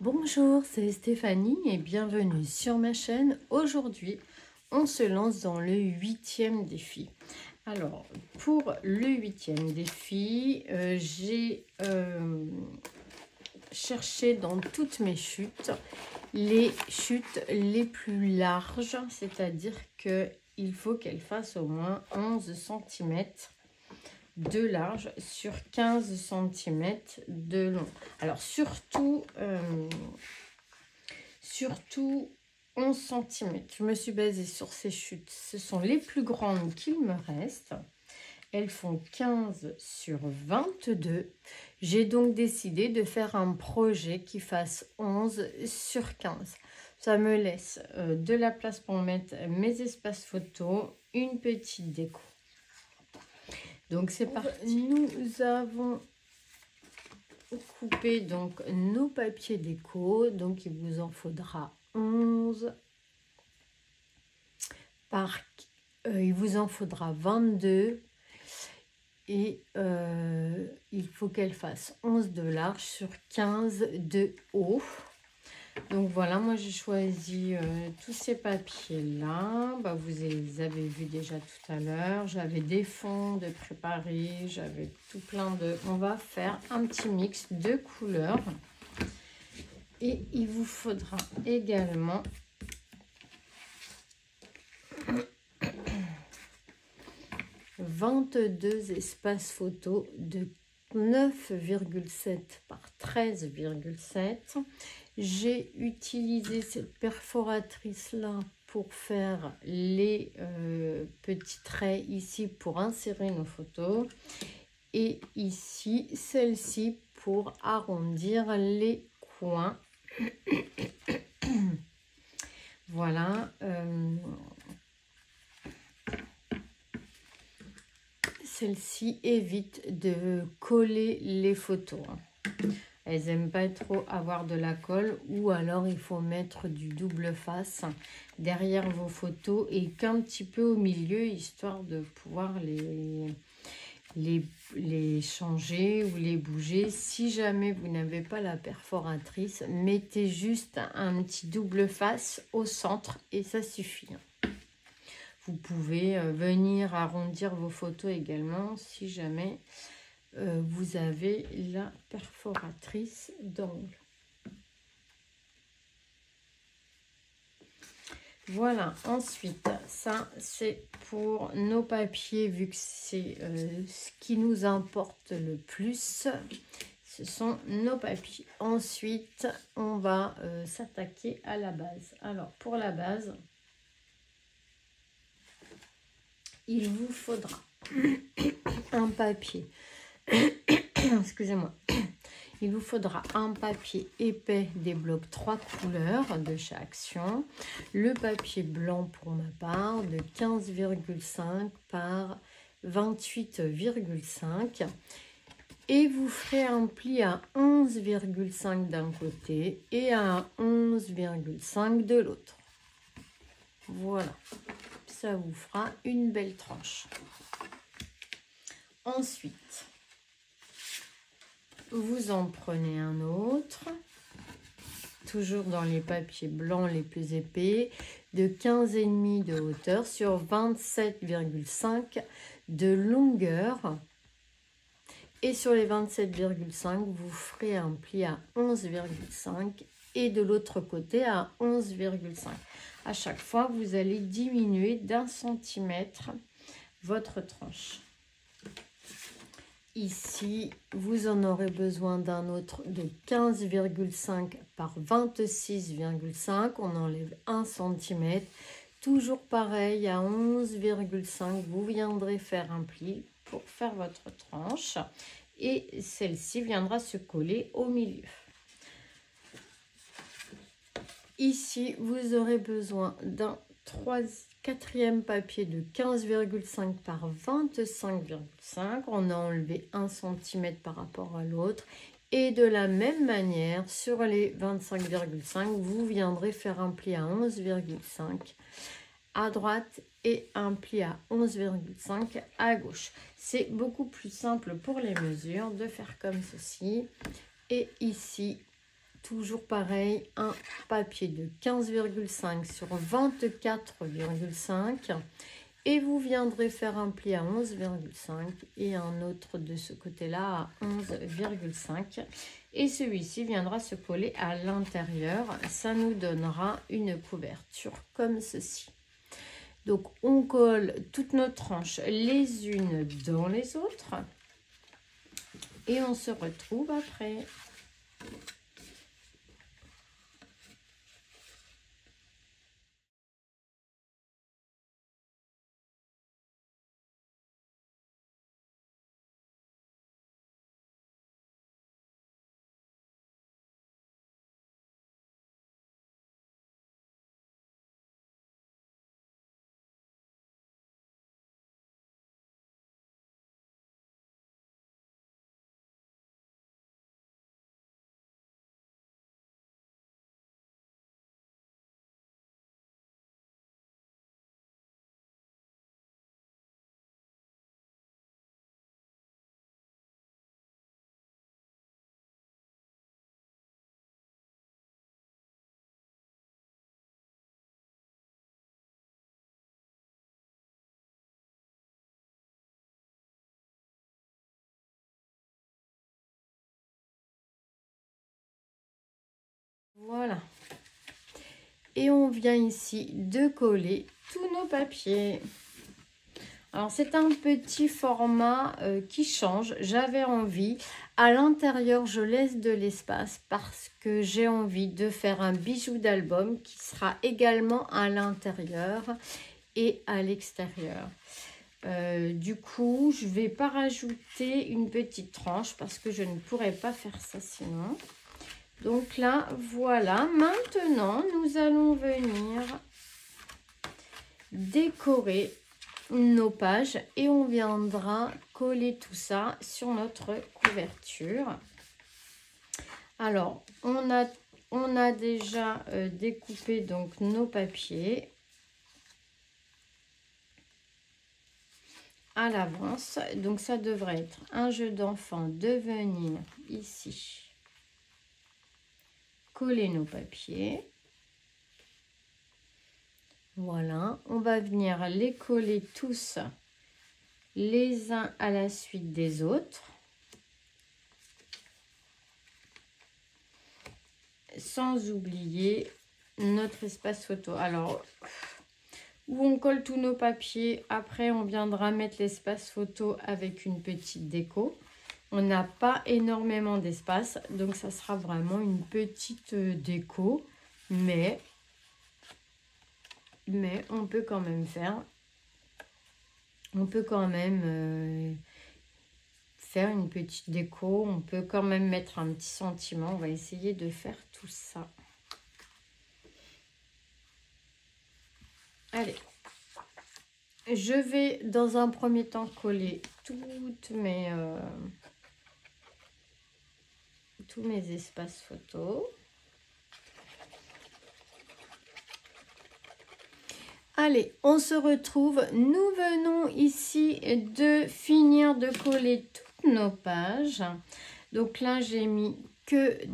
Bonjour, c'est Stéphanie et bienvenue sur ma chaîne. Aujourd'hui, on se lance dans le 8e défi. Alors, pour le 8e défi, j'ai cherché dans toutes mes chutes les chutes les plus larges, c'est-à-dire qu'il faut qu'elles fassent au moins 11 cm de large sur 15 cm de long. Alors surtout 11 cm. Je me suis basée sur ces chutes. Ce sont les plus grandes qu'il me reste. Elles font 15 sur 22. J'ai donc décidé de faire un projet qui fasse 11 sur 15. Ça me laisse de la place pour mettre mes espaces photos, une petite déco. Donc c'est parti. Nous avons coupé donc nos papiers déco. Donc il vous en faudra 11 par il vous en faudra 22 et il faut qu'elle fasse 11 de large sur 15 de haut. Donc voilà, moi j'ai choisi tous ces papiers là, vous les avez vus déjà tout à l'heure. J'avais des fonds de préparer, j'avais tout plein de... On va faire un petit mix de couleurs. Et il vous faudra également « 22 espaces photos de 9,7 par 13,7 ». J'ai utilisé cette perforatrice là pour faire les petits traits ici pour insérer nos photos et ici celle-ci pour arrondir les coins. Voilà. Celle-ci évite de coller les photos. Elles n'aiment pas trop avoir de la colle, ou alors il faut mettre du double face derrière vos photos et qu'un petit peu au milieu, histoire de pouvoir les changer ou les bouger. Si jamais vous n'avez pas la perforatrice, mettez juste un petit double face au centre et ça suffit. Vous pouvez venir arrondir vos photos également si jamais vous avez la perforatrice d'angle. Voilà, ensuite, ça c'est pour nos papiers, vu que c'est ce qui nous importe le plus. Ce sont nos papiers. Ensuite, on va s'attaquer à la base. Alors, pour la base, il vous faudra un papier. Excusez-moi. Il vous faudra un papier épais des blocs 3 couleurs de chez Action. Le papier blanc pour ma part de 15,5 par 28,5. Et vous ferez un pli à 11,5 d'un côté et à 11,5 de l'autre. Voilà. Ça vous fera une belle tranche. Ensuite, vous en prenez un autre, toujours dans les papiers blancs les plus épais, de 15,5 de hauteur sur 27,5 de longueur. Et sur les 27,5, vous ferez un pli à 11,5 et de l'autre côté à 11,5. À chaque fois, vous allez diminuer d'1 centimètre votre tranche. Ici, vous en aurez besoin d'un autre de 15,5 par 26,5. On enlève 1 cm. Toujours pareil, à 11,5, vous viendrez faire un pli pour faire votre tranche. Et celle-ci viendra se coller au milieu. Ici, vous aurez besoin d'un quatrième papier de 15,5 par 25,5. On a enlevé 1 cm par rapport à l'autre. Et de la même manière, sur les 25,5, vous viendrez faire un pli à 11,5 à droite et un pli à 11,5 à gauche. C'est beaucoup plus simple pour les mesures de faire comme ceci. Et ici, toujours pareil, un papier de 15,5 sur 24,5 et vous viendrez faire un pli à 11,5 et un autre de ce côté-là à 11,5 et celui-ci viendra se coller à l'intérieur. Ça nous donnera une couverture comme ceci. Donc on colle toutes nos tranches les unes dans les autres et on se retrouve après. Voilà. Et on vient ici de coller tous nos papiers. Alors c'est un petit format qui change. J'avais envie, à l'intérieur je laisse de l'espace parce que j'ai envie de faire un bijou d'album qui sera également à l'intérieur et à l'extérieur. Du coup je ne vais pas rajouter une petite tranche parce que je ne pourrais pas faire ça sinon. Donc là, voilà. Maintenant, nous allons venir décorer nos pages et on viendra coller tout ça sur notre couverture. Alors, on a déjà découpé donc nos papiers à l'avance. Donc, ça devrait être un jeu d'enfant de venir ici coller nos papiers. Voilà, on va venir les coller tous les uns à la suite des autres. Sans oublier notre espace photo. Alors, où on colle tous nos papiers, après on viendra mettre l'espace photo avec une petite déco. On n'a pas énormément d'espace, donc ça sera vraiment une petite déco, mais on peut quand même faire, faire une petite déco, on peut quand même mettre un petit sentiment. On va essayer de faire tout ça. Allez, je vais dans un premier temps coller toutes mes tous mes espaces photos. Allez, on se retrouve. Nous venons ici de finir de coller toutes nos pages. Donc là, j'ai mis que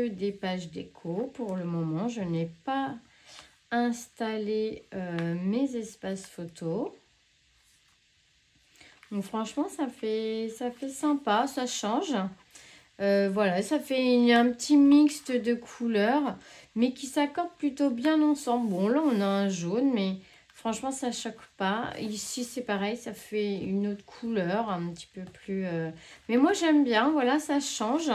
des pages déco pour le moment. Je n'ai pas installé mes espaces photos. Donc franchement, ça fait sympa, ça change. Voilà, ça fait un petit mixte de couleurs, mais qui s'accorde plutôt bien ensemble. Bon, là, on a un jaune, mais franchement, ça choque pas. Ici, c'est pareil, ça fait une autre couleur, un petit peu plus... Mais moi, j'aime bien, voilà, ça change.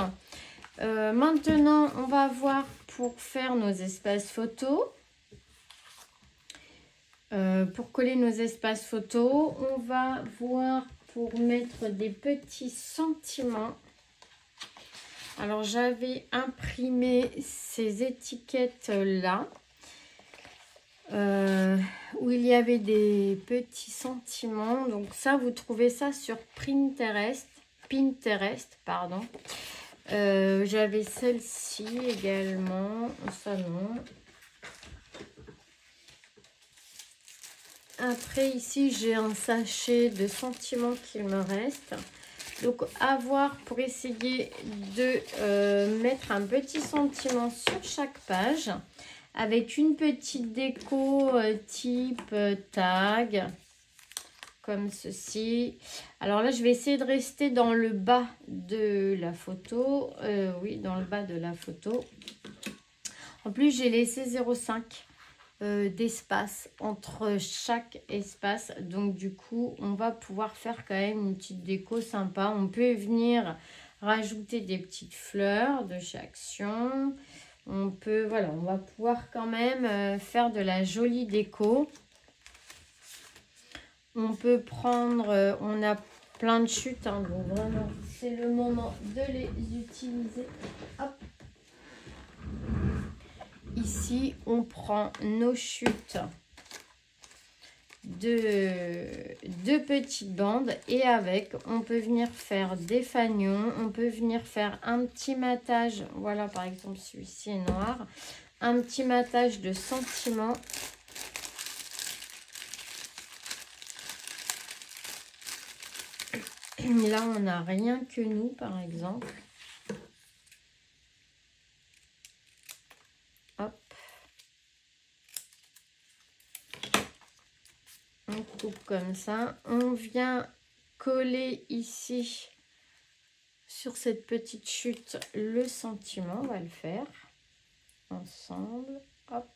Maintenant, on va voir pour faire nos espaces photos. Pour coller nos espaces photos, on va voir pour mettre des petits sentiments. Alors, j'avais imprimé ces étiquettes-là, où il y avait des petits sentiments. Donc ça, vous trouvez ça sur Pinterest, pardon. J'avais celle-ci également, ça non. Après, ici, j'ai un sachet de sentiments qu'il me reste. Donc à voir pour essayer de mettre un petit sentiment sur chaque page avec une petite déco type tag comme ceci. Alors là je vais essayer de rester dans le bas de la photo. Oui, dans le bas de la photo. En plus j'ai laissé 0,5 d'espace entre chaque espace, donc du coup on va pouvoir faire quand même une petite déco sympa. On peut venir rajouter des petites fleurs de chez Action. On peut, voilà, on va pouvoir quand même faire de la jolie déco. On peut prendre, on a plein de chutes, hein, donc vraiment c'est le moment de les utiliser. Hop. Ici, on prend nos chutes de petites bandes et avec, on peut venir faire des fanions, on peut venir faire un petit matage. Voilà, par exemple, celui-ci est noir. Un petit matage de sentiments. Là, on n'a rien que nous, par exemple. On coupe comme ça. On vient coller ici sur cette petite chute le sentiment. On va le faire ensemble. Hop.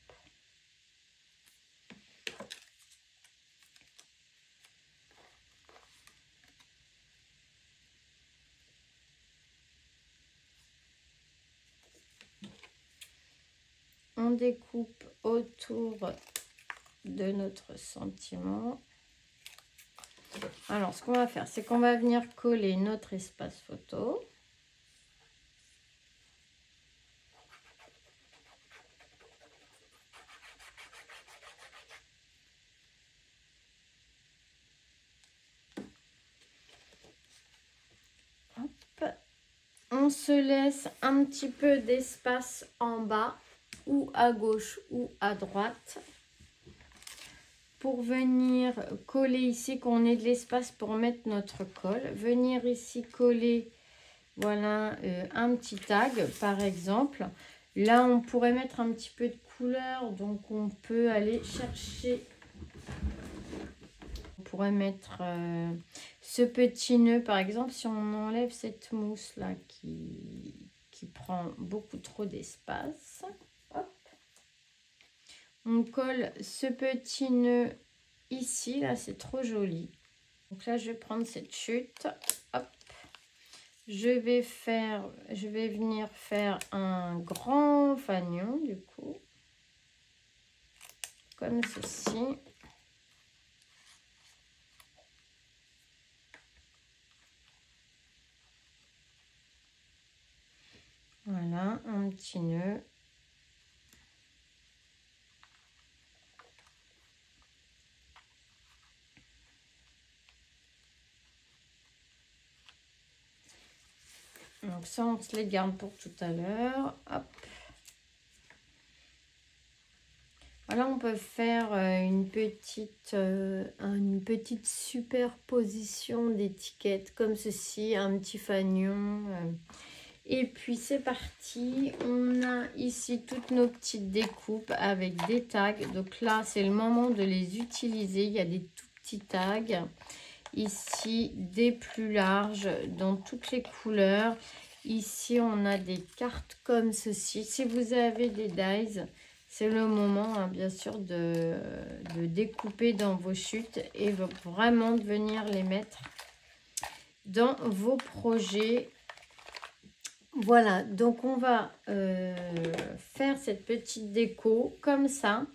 On découpe autour de notre sentiment. Alors, ce qu'on va faire, c'est qu'on va venir coller notre espace photo. Hop. On se laisse un petit peu d'espace en bas, ou à gauche ou à droite, pour venir coller ici, qu'on ait de l'espace pour mettre notre colle. Venir ici coller, voilà, un petit tag par exemple. Là on pourrait mettre un petit peu de couleur, donc on peut aller chercher, on pourrait mettre ce petit nœud par exemple, si on enlève cette mousse là qui prend beaucoup trop d'espace. On colle ce petit nœud ici, là c'est trop joli. Donc là je vais prendre cette chute, hop. Je vais venir faire un grand fanion du coup, comme ceci. Voilà, un petit nœud. Donc ça, on se les garde pour tout à l'heure. Hop. Voilà, on peut faire une petite superposition d'étiquettes comme ceci, un petit fanion. Et puis c'est parti. On a ici toutes nos petites découpes avec des tags. Donc là, c'est le moment de les utiliser. Il y a des tout petits tags. Ici, des plus larges dans toutes les couleurs. Ici, on a des cartes comme ceci. Si vous avez des dies, c'est le moment, hein, bien sûr, de découper dans vos chutes et vraiment de venir les mettre dans vos projets. Voilà, donc on va faire cette petite déco comme ça,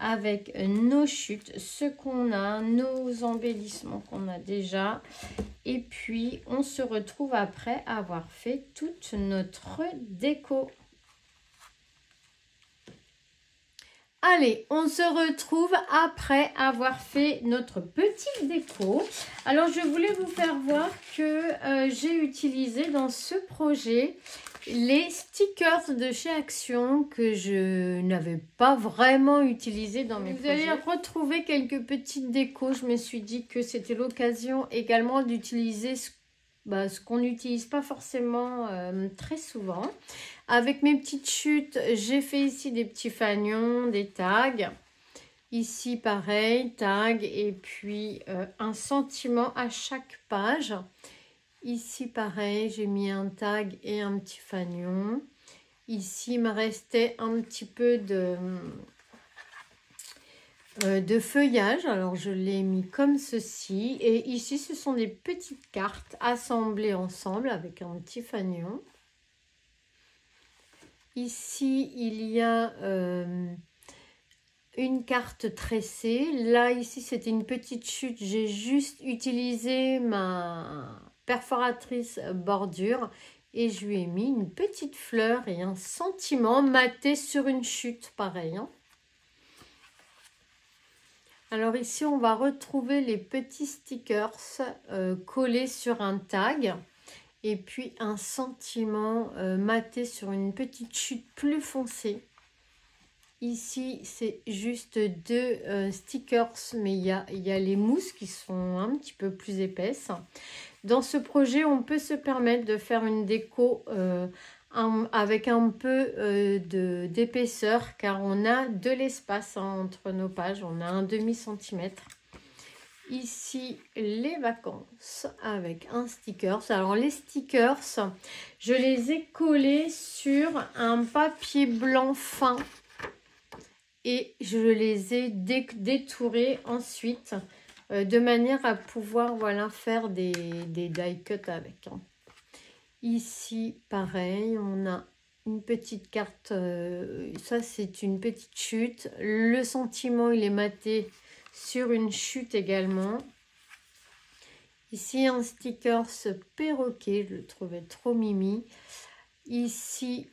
avec nos chutes, ce qu'on a, nos embellissements qu'on a déjà. Et puis, on se retrouve après avoir fait toute notre déco. Allez, on se retrouve après avoir fait notre petite déco. Alors, je voulais vous faire voir que j'ai utilisé dans ce projet les stickers de chez Action que je n'avais pas vraiment utilisé dans mes projets. Vous allez retrouver quelques petites décos. Je me suis dit que c'était l'occasion également d'utiliser ce qu'on n'utilise pas forcément très souvent. Avec mes petites chutes, j'ai fait ici des petits fanions, des tags. Ici, pareil, tag et puis un sentiment à chaque page. Ici, pareil, j'ai mis un tag et un petit fanion. Ici, il me restait un petit peu de feuillage. Alors, je l'ai mis comme ceci. Et ici, ce sont des petites cartes assemblées ensemble avec un petit fanion. Ici, il y a une carte tressée. Là, ici, c'était une petite chute. J'ai juste utilisé ma perforatrice bordure et je lui ai mis une petite fleur et un sentiment maté sur une chute, pareil. Hein. Alors ici, on va retrouver les petits stickers collés sur un tag et puis un sentiment maté sur une petite chute plus foncée. Ici, c'est juste deux stickers, mais il y a les mousses qui sont un petit peu plus épaisses. Dans ce projet, on peut se permettre de faire une déco avec un peu d'épaisseur, car on a de l'espace entre nos pages, on a un demi-centimètre. Ici, les vacances avec un sticker. Alors, les stickers, je les ai collés sur un papier blanc fin. Et je les ai détourés ensuite de manière à pouvoir faire des die cut avec. Hein. Ici, pareil, on a une petite carte. Ça, c'est une petite chute. Le sentiment, il est maté sur une chute également. Ici, un sticker perroquet. Je le trouvais trop mimi. Ici,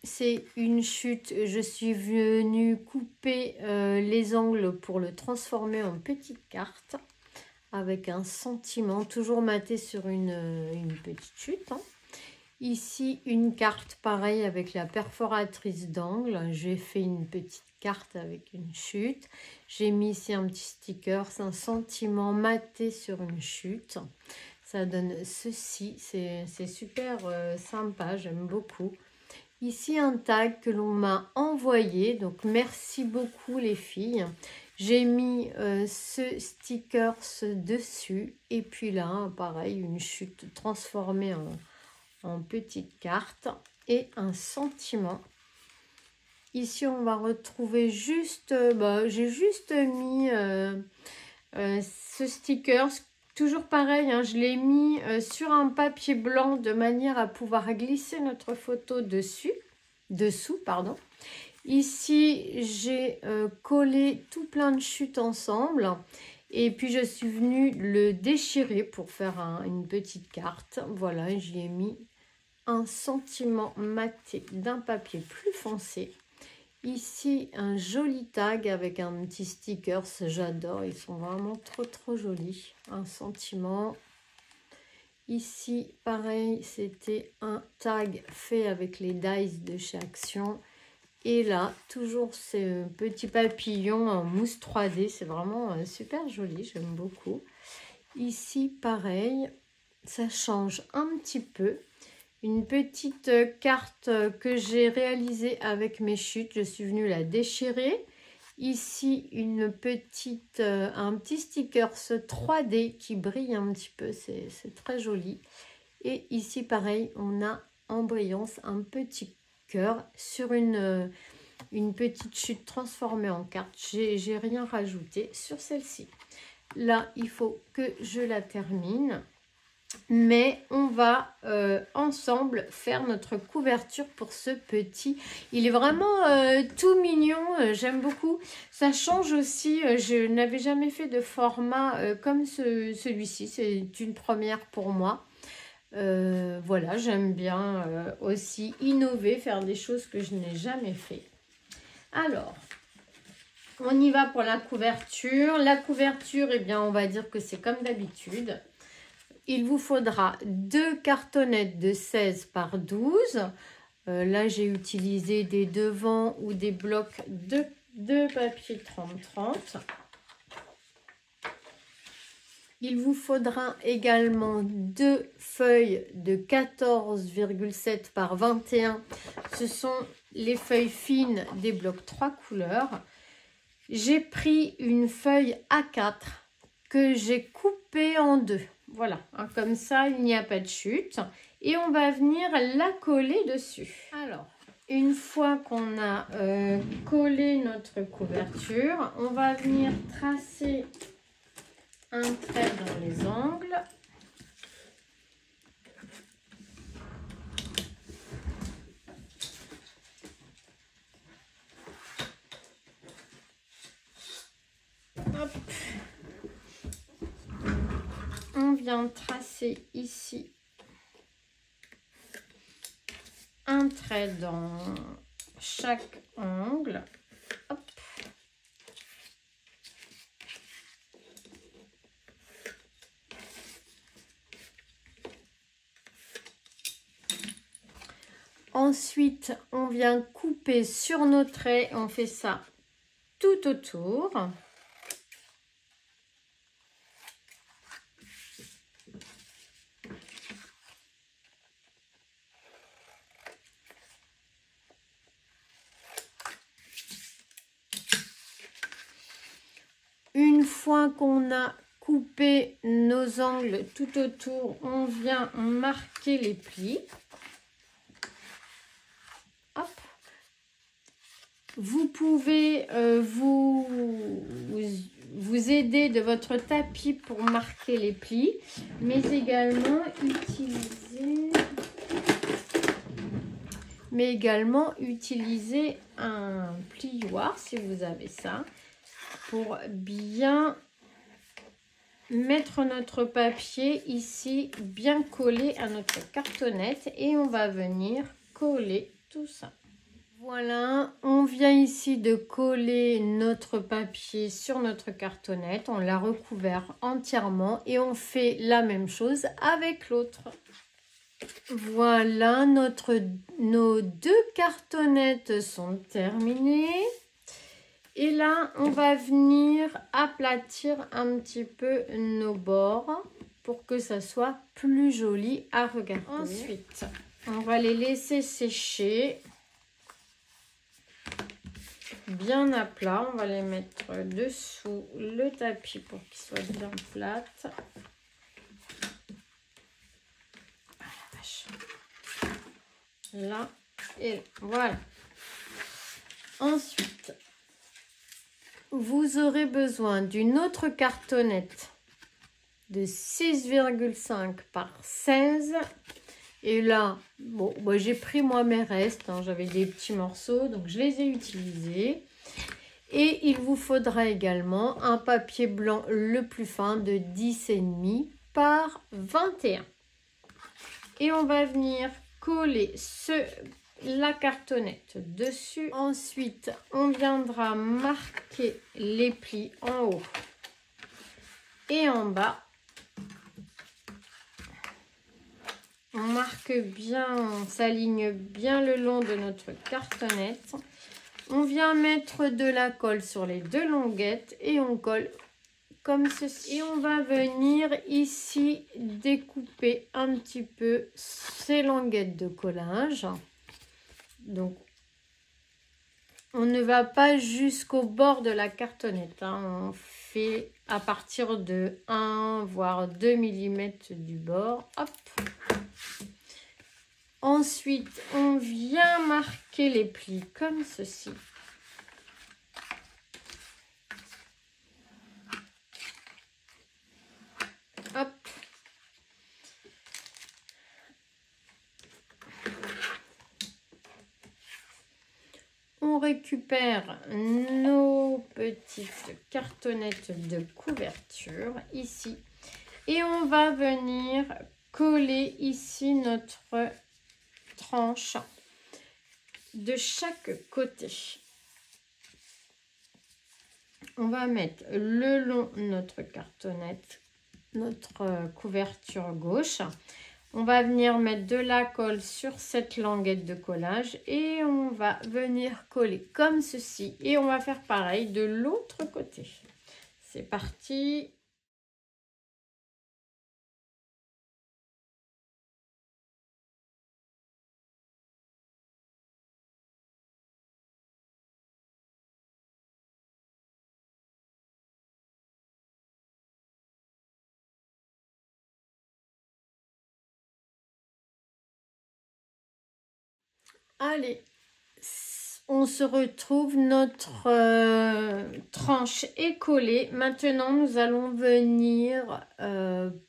c'est une chute, je suis venue couper les angles pour le transformer en petite carte avec un sentiment, toujours maté sur une petite chute. Hein. Ici, une carte pareil avec la perforatrice d'angle. J'ai fait une petite carte avec une chute. J'ai mis ici un petit sticker, c'est un sentiment maté sur une chute. Ça donne ceci, c'est super sympa, j'aime beaucoup. Ici, un tag que l'on m'a envoyé. Donc, merci beaucoup les filles. J'ai mis ce sticker dessus. Et puis là, pareil, une chute transformée en petite carte. Et un sentiment. Ici, on va retrouver juste... j'ai juste mis ce sticker. Toujours pareil, hein, je l'ai mis sur un papier blanc de manière à pouvoir glisser notre photo dessous. Ici, j'ai collé tout plein de chutes ensemble. Et puis, je suis venue le déchirer pour faire une petite carte. Voilà, j'y ai mis un sentiment maté d'un papier plus foncé. Ici, un joli tag avec un petit sticker, j'adore, ils sont vraiment trop jolis. Un sentiment. Ici, pareil, c'était un tag fait avec les dies de chez Action. Et là, toujours ces petits papillons en mousse 3D, c'est vraiment super joli, j'aime beaucoup. Ici, pareil, ça change un petit peu. Une petite carte que j'ai réalisée avec mes chutes. Je suis venue la déchirer. Ici, un petit sticker 3D qui brille un petit peu. C'est très joli. Et ici, pareil, on a en brillance un petit cœur sur une petite chute transformée en carte. J'ai rien rajouté sur celle-ci. Là, il faut que je la termine. Mais on va ensemble faire notre couverture pour ce petit. Il est vraiment tout mignon, j'aime beaucoup. Ça change aussi, je n'avais jamais fait de format comme celui-ci. C'est une première pour moi. Voilà, j'aime bien aussi innover, faire des choses que je n'ai jamais fait. Alors, on y va pour la couverture. La couverture, eh bien, on va dire que c'est comme d'habitude. Il vous faudra 2 cartonnettes de 16 par 12. Là, j'ai utilisé des devants ou des blocs de papier 30-30. Il vous faudra également 2 feuilles de 14,7 par 21. Ce sont les feuilles fines des blocs 3 couleurs. J'ai pris une feuille A4 que j'ai coupée en deux. Voilà, hein, comme ça, il n'y a pas de chute. Et on va venir la coller dessus. Alors, une fois qu'on a collé notre couverture, on va venir tracer un trait dans les angles. Hop. On vient tracer ici un trait dans chaque angle. Hop. Ensuite, on vient couper sur nos traits. On fait ça tout autour. Une fois qu'on a coupé nos angles tout autour, on vient marquer les plis. Hop. Vous pouvez vous aider de votre tapis pour marquer les plis, mais également utiliser un plioir si vous avez ça, pour bien mettre notre papier ici, bien collé à notre cartonnette, et on va venir coller tout ça. Voilà, on vient ici de coller notre papier sur notre cartonnette, on l'a recouvert entièrement et on fait la même chose avec l'autre. Voilà, nos 2 cartonnettes sont terminées. Et là, on va venir aplatir un petit peu nos bords pour que ça soit plus joli à regarder. Ensuite, on va les laisser sécher bien à plat. On va les mettre dessous le tapis pour qu'il soit bien plat. Ah la vache. Là et voilà. Ensuite, vous aurez besoin d'une autre cartonnette de 6,5 par 16. Et là, bon, bah, j'ai pris moi mes restes, hein, j'avais des petits morceaux, donc je les ai utilisés. Et il vous faudra également un papier blanc le plus fin de 10,5 par 21. Et on va venir coller la cartonnette dessus. Ensuite, on viendra marquer les plis en haut et en bas. On marque bien, on s'aligne bien le long de notre cartonnette. On vient mettre de la colle sur les 2 longuettes et on colle comme ceci. Et on va venir ici découper un petit peu ces languettes de collage. Donc, on ne va pas jusqu'au bord de la cartonnette, hein. On fait à partir de 1 voire 2 mm du bord. Hop. Ensuite, on vient marquer les plis comme ceci. Hop. On récupère nos petites cartonnettes de couverture ici. Et on va venir coller ici notre tranche de chaque côté. On va mettre le long de notre cartonnette, notre couverture gauche. On va venir mettre de la colle sur cette languette de collage et on va venir coller comme ceci. Et on va faire pareil de l'autre côté. C'est parti! Allez, on se retrouve, notre tranche est collée. Maintenant, nous allons venir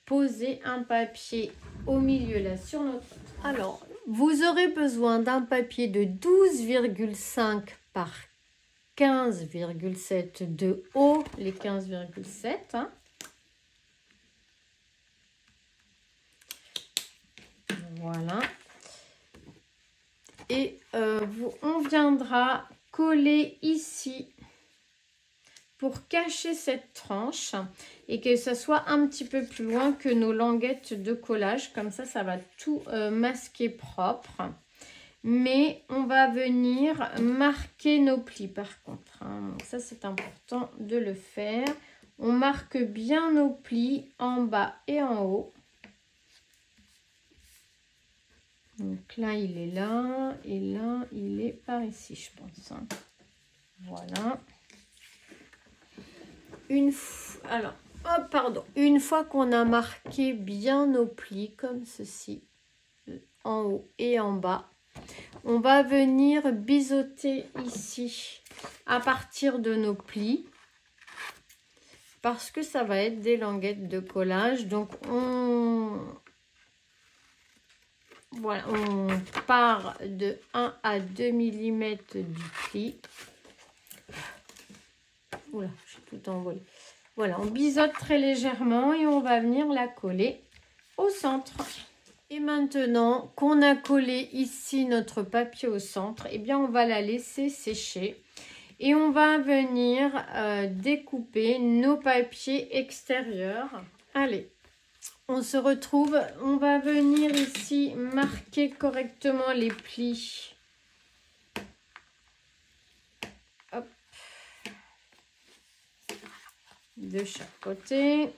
poser un papier au milieu là sur notre... Alors, vous aurez besoin d'un papier de 12,5 par 15,7 de haut, les 15,7. Hein. Voilà. Et on viendra coller ici pour cacher cette tranche et que ça soit un petit peu plus loin que nos languettes de collage. Comme ça va tout masquer propre. Mais on va venir marquer nos plis par contre. Hein. Ça, c'est important de le faire. On marque bien nos plis en bas et en haut. Donc là, il est là. Et là, il est par ici, je pense. Hein. Voilà. Une fois qu'on a marqué bien nos plis, comme ceci, en haut et en bas, on va venir biseauter ici à partir de nos plis parce que ça va être des languettes de collage. Donc voilà, on part de 1 à 2 mm du pli. Oula, j'ai tout envolé. Voilà, on biseaute très légèrement et on va venir la coller au centre. Et maintenant qu'on a collé ici notre papier au centre, eh bien on va la laisser sécher. Et on va venir découper nos papiers extérieurs. Allez, on se retrouve. On va venir ici marquer correctement les plis. Hop. De chaque côté.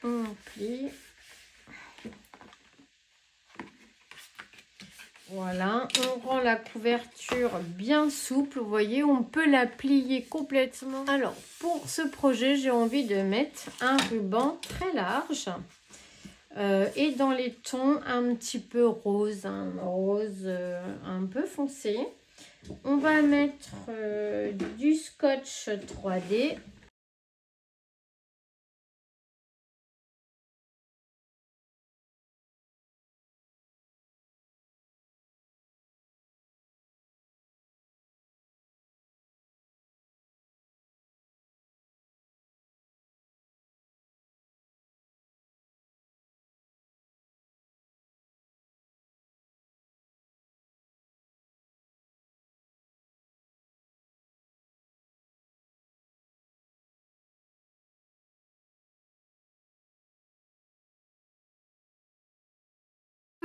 On plie. Voilà, on rend la couverture bien souple. Vous voyez, on peut la plier complètement. Alors, pour ce projet, j'ai envie de mettre un ruban très large et dans les tons un petit peu rose, hein, rose un peu foncé. On va mettre du scotch 3D.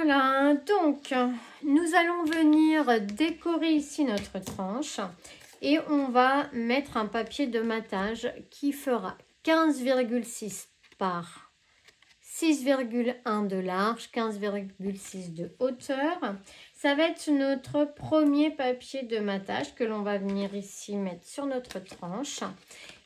Voilà, donc nous allons venir décorer ici notre tranche et on va mettre un papier de matage qui fera 15,6 par 6,1 de large, 15,6 de hauteur. Ça va être notre premier papier de matage que l'on va venir ici mettre sur notre tranche.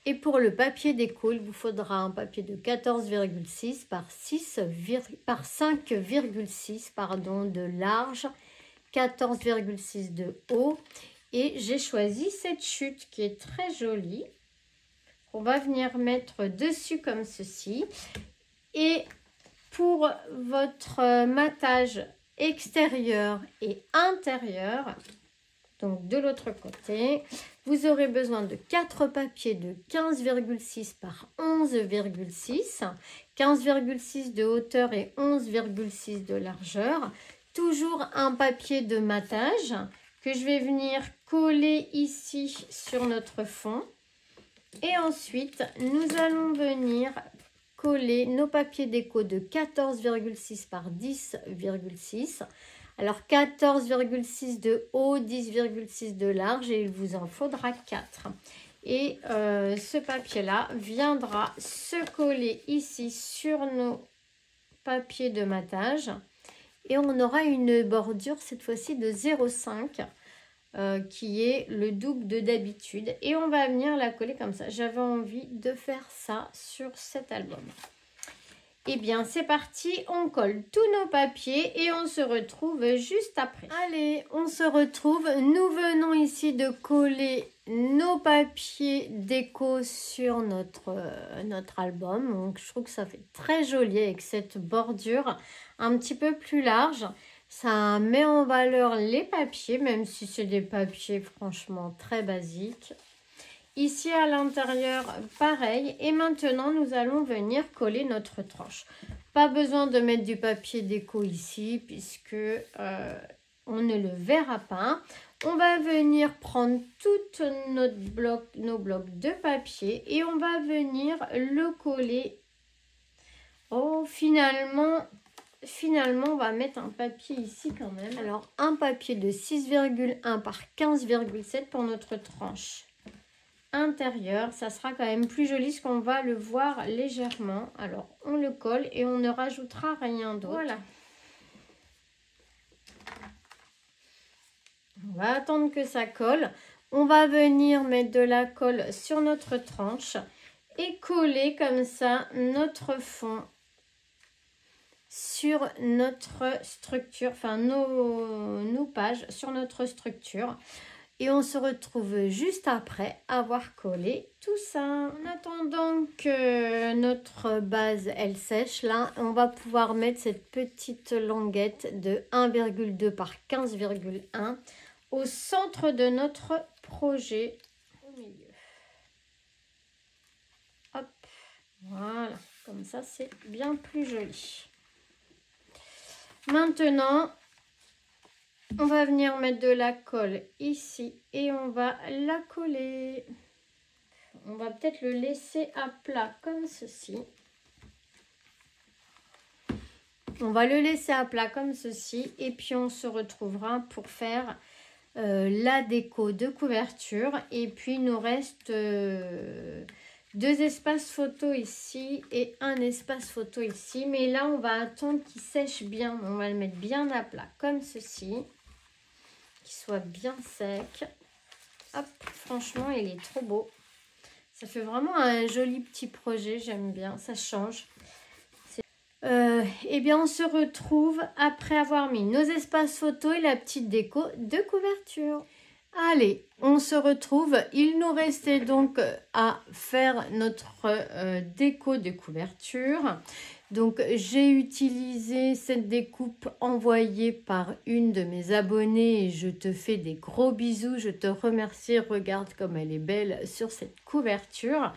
Et pour le papier déco, il vous faudra un papier de 14,6 par 5,6 de large, 14,6 de haut. Et j'ai choisi cette chute qui est très jolie. On va venir mettre dessus comme ceci. Et pour votre matage extérieur et intérieur, donc de l'autre côté, vous aurez besoin de 4 papiers de 15,6 par 11,6, 15,6 de hauteur et 11,6 de largeur. Toujours un papier de matage que je vais venir coller ici sur notre fond. Et ensuite, nous allons venir coller nos papiers déco de 14,6 par 10,6. Alors 14,6 de haut, 10,6 de large et il vous en faudra 4. Et ce papier-là viendra se coller ici sur nos papiers de matage. Et on aura une bordure cette fois-ci de 0,5 qui est le double de d'habitude. Et on va venir la coller comme ça. J'avais envie de faire ça sur cet album. Et bien, c'est parti. On colle tous nos papiers et on se retrouve juste après. Allez, on se retrouve. Nous venons ici de coller nos papiers déco sur notre album. Donc, je trouve que ça fait très joli avec cette bordure un petit peu plus large. Ça met en valeur les papiers, même si c'est des papiers franchement très basiques. Ici à l'intérieur, pareil. Et maintenant, nous allons venir coller notre tranche. Pas besoin de mettre du papier déco ici, puisque on ne le verra pas. On va venir prendre tous nos blocs de papier et on va venir le coller. Oh, finalement, on va mettre un papier ici quand même. Alors, un papier de 6,1 par 15,7 pour notre tranche intérieur. Ça sera quand même plus joli parce qu'on va le voir légèrement. Alors, on le colle et on ne rajoutera rien d'autre. Voilà. On va attendre que ça colle. On va venir mettre de la colle sur notre tranche et coller comme ça notre fond sur notre structure, enfin nos pages sur notre structure. Et on se retrouve juste après avoir collé tout ça. En attendant que notre base elle sèche, là on va pouvoir mettre cette petite languette de 1,2 par 15,1 au centre de notre projet, au milieu. Hop, voilà, comme ça c'est bien plus joli. Maintenant, on va venir mettre de la colle ici et on va la coller. On va peut-être le laisser à plat comme ceci. On va le laisser à plat comme ceci et puis on se retrouvera pour faire la déco de couverture. Et puis il nous reste 2 espaces photo ici et un espace photo ici. Mais là, on va attendre qu'il sèche bien. On va le mettre bien à plat comme ceci. Qu'il soit bien sec. Hop, franchement, il est trop beau. Ça fait vraiment un joli petit projet. J'aime bien, ça change. Et bien, on se retrouve après avoir mis nos espaces photo et la petite déco de couverture. Allez, on se retrouve. Il nous restait donc à faire notre déco de couverture. Donc, j'ai utilisé cette découpe envoyée par une de mes abonnées et je te fais des gros bisous. Je te remercie. Regarde comme elle est belle sur cette couverture.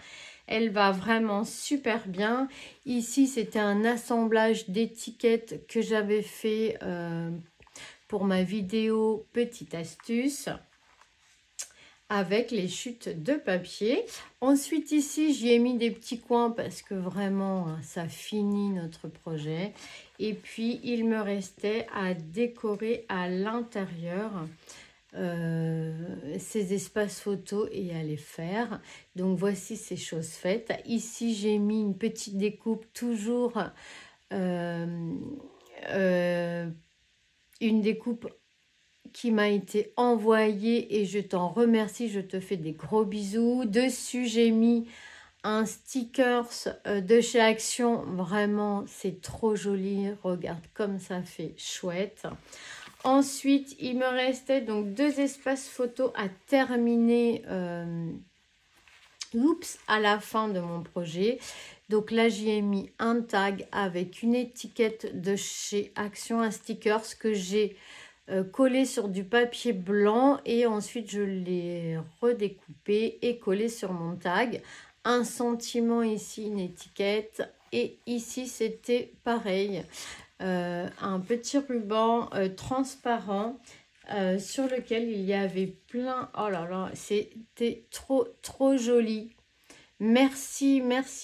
Elle va vraiment super bien. Ici, c'était un assemblage d'étiquettes que j'avais fait pour ma vidéo petite astuce avec les chutes de papier. Ensuite, ici, j'y ai mis des petits coins parce que vraiment, ça finit notre projet. Et puis, il me restait à décorer à l'intérieur ces espaces photos et à les faire. Donc voici ces choses faites. Ici j'ai mis une petite découpe, toujours une découpe qui m'a été envoyée et je t'en remercie, je te fais des gros bisous. Dessus j'ai mis un stickers de chez Action, vraiment c'est trop joli, regarde comme ça fait chouette. Ensuite, il me restait donc 2 espaces photos à terminer à la fin de mon projet. Donc là, j'y ai mis un tag avec une étiquette de chez Action, un sticker que j'ai collé sur du papier blanc et ensuite je l'ai redécoupé et collé sur mon tag. Un sentiment ici, une étiquette et ici c'était pareil. Un petit ruban transparent sur lequel il y avait plein, oh là là, c'était trop joli. Merci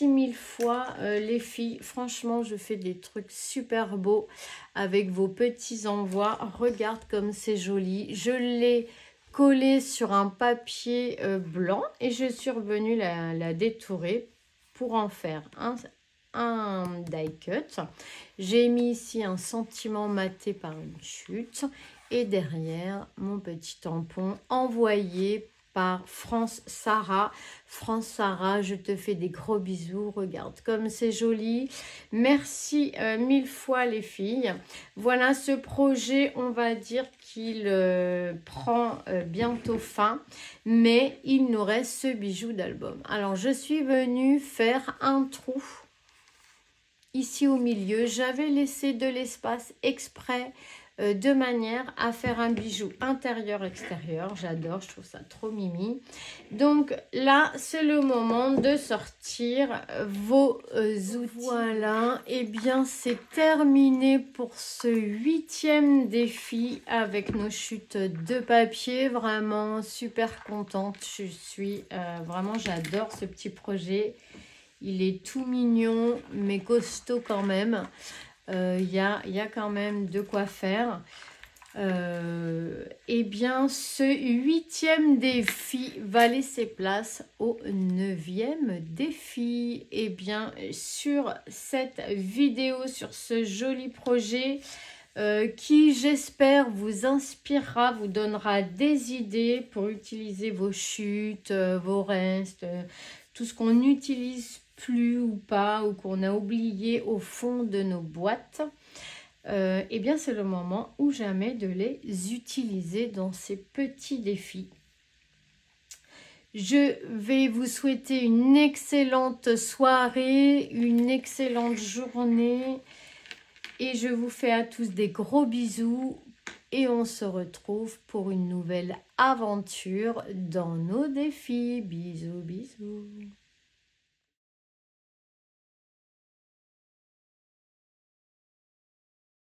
mille fois les filles, franchement je fais des trucs super beaux avec vos petits envois. Regarde comme c'est joli. Je l'ai collé sur un papier blanc et je suis revenue la détourer pour en faire un die cut. J'ai mis ici un sentiment maté par une chute. Et derrière, mon petit tampon envoyé par France Sarah. France Sarah, je te fais des gros bisous. Regarde comme c'est joli. Merci mille fois les filles. Voilà, ce projet, on va dire qu'il prend bientôt fin. Mais il nous reste ce bijou d'album. Alors, je suis venue faire un trou ici au milieu. J'avais laissé de l'espace exprès de manière à faire un bijou intérieur-extérieur. J'adore, je trouve ça trop mimi. Donc là, c'est le moment de sortir vos outils. Voilà, et bien c'est terminé pour ce 8e défi avec nos chutes de papier. Vraiment super contente, je suis vraiment, j'adore ce petit projet. Il est tout mignon, mais costaud quand même. Y a quand même de quoi faire. Eh bien, ce 8e défi va laisser place au 9e défi. Eh bien, sur cette vidéo, sur ce joli projet qui, j'espère, vous inspirera, vous donnera des idées pour utiliser vos chutes, vos restes, tout ce qu'on n'utilise plus ou pas, ou qu'on a oublié au fond de nos boîtes, eh bien c'est le moment ou jamais de les utiliser dans ces petits défis. Je vais vous souhaiter une excellente soirée, une excellente journée, et je vous fais à tous des gros bisous, et on se retrouve pour une nouvelle aventure dans nos défis. Bisous, bisous.